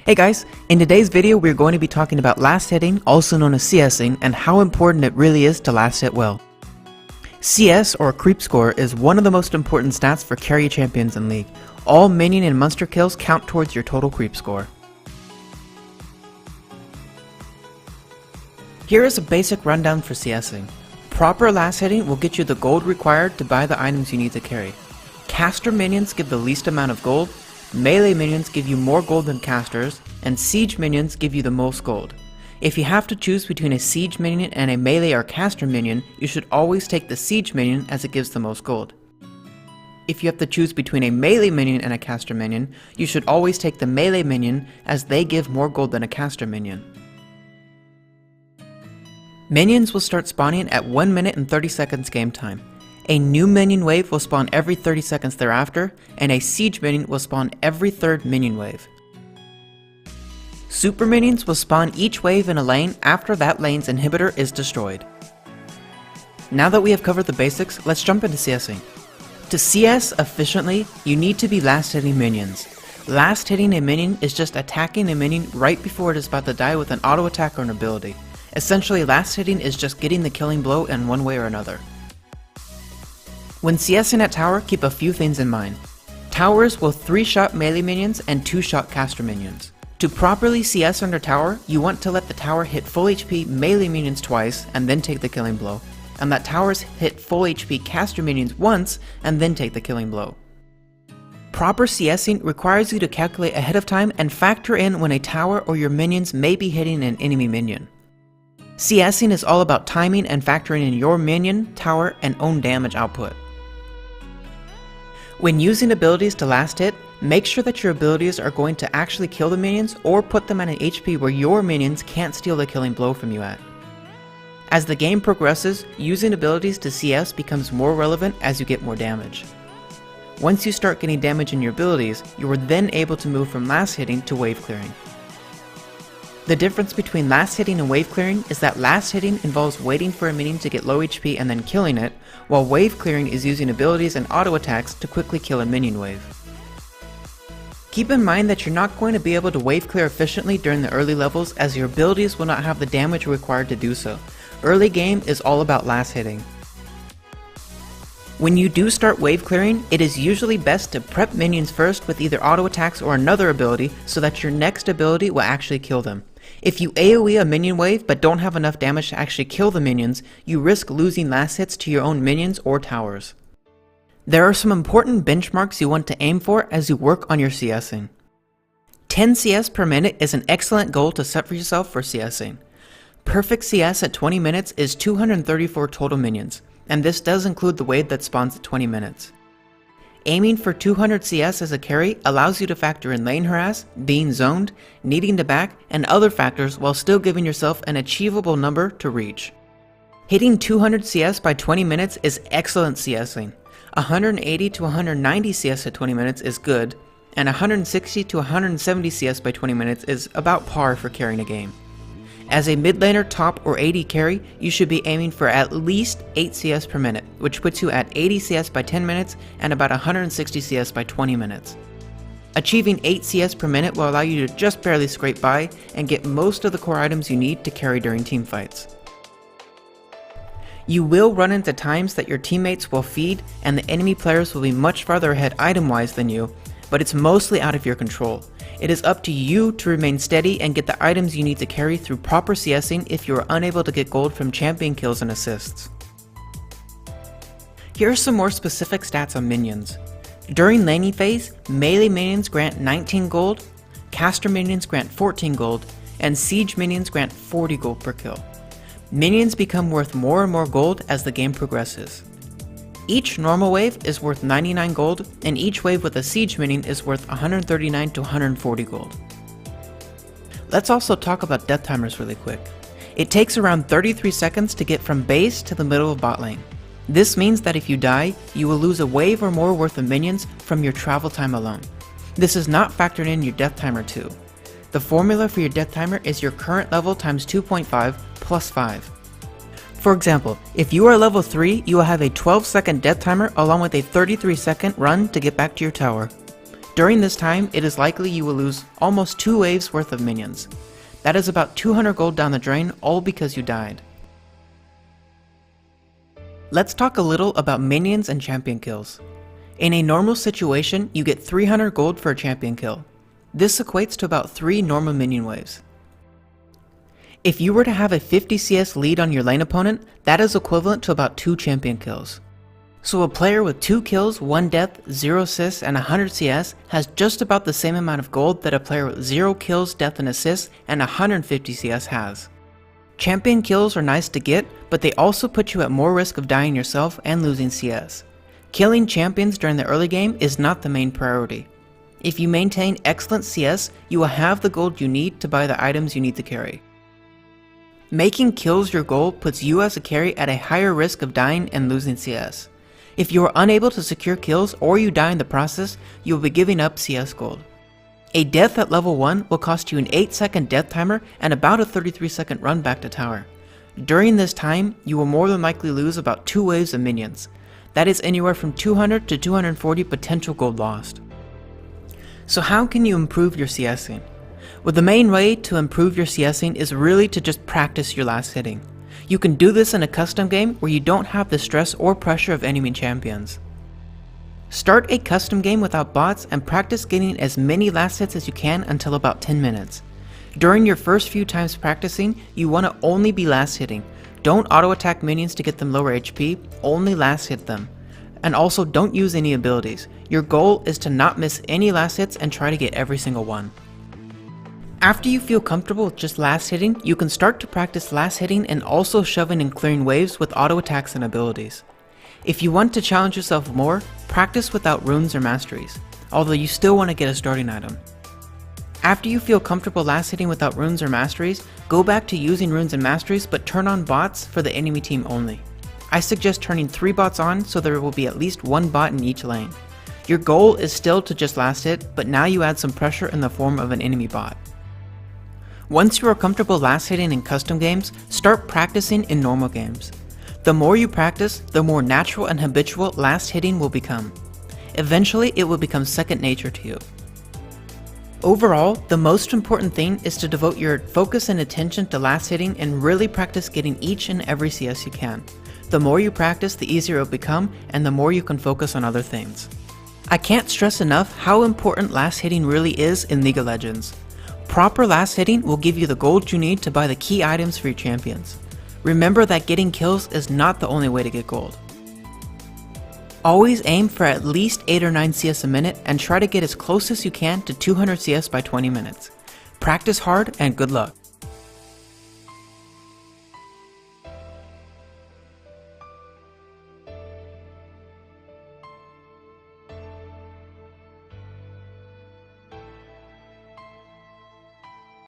Hey guys, in today's video we're going to be talking about last hitting, also known as CSing, and how important it really is to last hit well. CS, or creep score, is one of the most important stats for carry champions in League. All minion and monster kills count towards your total creep score. Here is a basic rundown for CSing. Proper last hitting will get you the gold required to buy the items you need to carry. Caster minions give the least amount of gold, melee minions give you more gold than casters, and siege minions give you the most gold. If you have to choose between a siege minion and a melee or caster minion, you should always take the siege minion as it gives the most gold. If you have to choose between a melee minion and a caster minion, you should always take the melee minion as they give more gold than a caster minion. Minions will start spawning at 1 minute and 30 seconds game time. A new minion wave will spawn every 30 seconds thereafter, and a siege minion will spawn every third minion wave. Super minions will spawn each wave in a lane after that lane's inhibitor is destroyed. Now that we have covered the basics, let's jump into CSing. To CS efficiently, you need to be last hitting minions. Last hitting a minion is just attacking a minion right before it is about to die with an auto attack or an ability. Essentially, last hitting is just getting the killing blow in one way or another. When CSing at tower, keep a few things in mind. Towers will 3-shot melee minions and 2-shot caster minions. To properly CS under tower, you want to let the tower hit full HP melee minions twice and then take the killing blow, and that towers hit full HP caster minions once and then take the killing blow. Proper CSing requires you to calculate ahead of time and factor in when a tower or your minions may be hitting an enemy minion. CSing is all about timing and factoring in your minion, tower, and own damage output. When using abilities to last hit, make sure that your abilities are going to actually kill the minions or put them at an HP where your minions can't steal the killing blow from you at. As the game progresses, using abilities to CS becomes more relevant as you get more damage. Once you start getting damage in your abilities, you are then able to move from last hitting to wave clearing. The difference between last hitting and wave clearing is that last hitting involves waiting for a minion to get low HP and then killing it, while wave clearing is using abilities and auto attacks to quickly kill a minion wave. Keep in mind that you're not going to be able to wave clear efficiently during the early levels as your abilities will not have the damage required to do so. Early game is all about last hitting. When you do start wave clearing, it is usually best to prep minions first with either auto attacks or another ability so that your next ability will actually kill them. If you AoE a minion wave but don't have enough damage to actually kill the minions, you risk losing last hits to your own minions or towers. There are some important benchmarks you want to aim for as you work on your CSing. 10 CS per minute is an excellent goal to set for yourself for CSing. Perfect CS at 20 minutes is 234 total minions, and this does include the wave that spawns at 20 minutes. Aiming for 200 CS as a carry allows you to factor in lane harass, being zoned, needing to back, and other factors while still giving yourself an achievable number to reach. Hitting 200 CS by 20 minutes is excellent CSing. 180 to 190 CS at 20 minutes is good, and 160 to 170 CS by 20 minutes is about par for carrying a game. As a mid laner, top, or AD carry, you should be aiming for at least 8 CS per minute, which puts you at 80 CS by 10 minutes and about 160 CS by 20 minutes. Achieving 8 CS per minute will allow you to just barely scrape by and get most of the core items you need to carry during team fights. You will run into times that your teammates will feed and the enemy players will be much farther ahead item-wise than you, but it's mostly out of your control. It is up to you to remain steady and get the items you need to carry through proper CSing if you are unable to get gold from champion kills and assists. Here are some more specific stats on minions. During laning phase, melee minions grant 19 gold, caster minions grant 14 gold, and siege minions grant 40 gold per kill. Minions become worth more and more gold as the game progresses. Each normal wave is worth 99 gold, and each wave with a siege minion is worth 139 to 140 gold. Let's also talk about death timers really quick. It takes around 33 seconds to get from base to the middle of bot lane. This means that if you die, you will lose a wave or more worth of minions from your travel time alone. This is not factored in your death timer too. The formula for your death timer is your current level times 2.5 plus 5. For example, if you are level 3, you will have a 12-second death timer along with a 33-second run to get back to your tower. During this time, it is likely you will lose almost 2 waves worth of minions. That is about 200 gold down the drain, all because you died. Let's talk a little about minions and champion kills. In a normal situation, you get 300 gold for a champion kill. This equates to about 3 normal minion waves. If you were to have a 50 CS lead on your lane opponent, that is equivalent to about 2 champion kills. So a player with 2 kills, 1 death, 0 assists, and 100 CS has just about the same amount of gold that a player with 0 kills, death, and assists, and 150 CS has. Champion kills are nice to get, but they also put you at more risk of dying yourself and losing CS. Killing champions during the early game is not the main priority. If you maintain excellent CS, you will have the gold you need to buy the items you need to carry. Making kills your goal puts you as a carry at a higher risk of dying and losing CS. If you are unable to secure kills or you die in the process, you will be giving up CS gold. A death at level 1 will cost you an 8-second death timer and about a 33-second run back to tower. During this time, you will more than likely lose about 2 waves of minions. That is anywhere from 200 to 240 potential gold lost. So how can you improve your CSing? Well, the main way to improve your CSing is really to just practice your last hitting. You can do this in a custom game where you don't have the stress or pressure of enemy champions. Start a custom game without bots and practice getting as many last hits as you can until about 10 minutes. During your first few times practicing, you want to only be last hitting. Don't auto attack minions to get them lower HP, only last hit them. And also don't use any abilities. Your goal is to not miss any last hits and try to get every single one. After you feel comfortable with just last hitting, you can start to practice last hitting and also shoving and clearing waves with auto attacks and abilities. If you want to challenge yourself more, practice without runes or masteries, although you still want to get a starting item. After you feel comfortable last hitting without runes or masteries, go back to using runes and masteries but turn on bots for the enemy team only. I suggest turning 3 bots on so there will be at least 1 bot in each lane. Your goal is still to just last hit, but now you add some pressure in the form of an enemy bot. Once you are comfortable last hitting in custom games, start practicing in normal games. The more you practice, the more natural and habitual last hitting will become. Eventually, it will become second nature to you. Overall, the most important thing is to devote your focus and attention to last hitting and really practice getting each and every CS you can. The more you practice, the easier it will become, and the more you can focus on other things. I can't stress enough how important last hitting really is in League of Legends. Proper last hitting will give you the gold you need to buy the key items for your champions. Remember that getting kills is not the only way to get gold. Always aim for at least 8 or 9 CS a minute and try to get as close as you can to 200 CS by 20 minutes. Practice hard and good luck.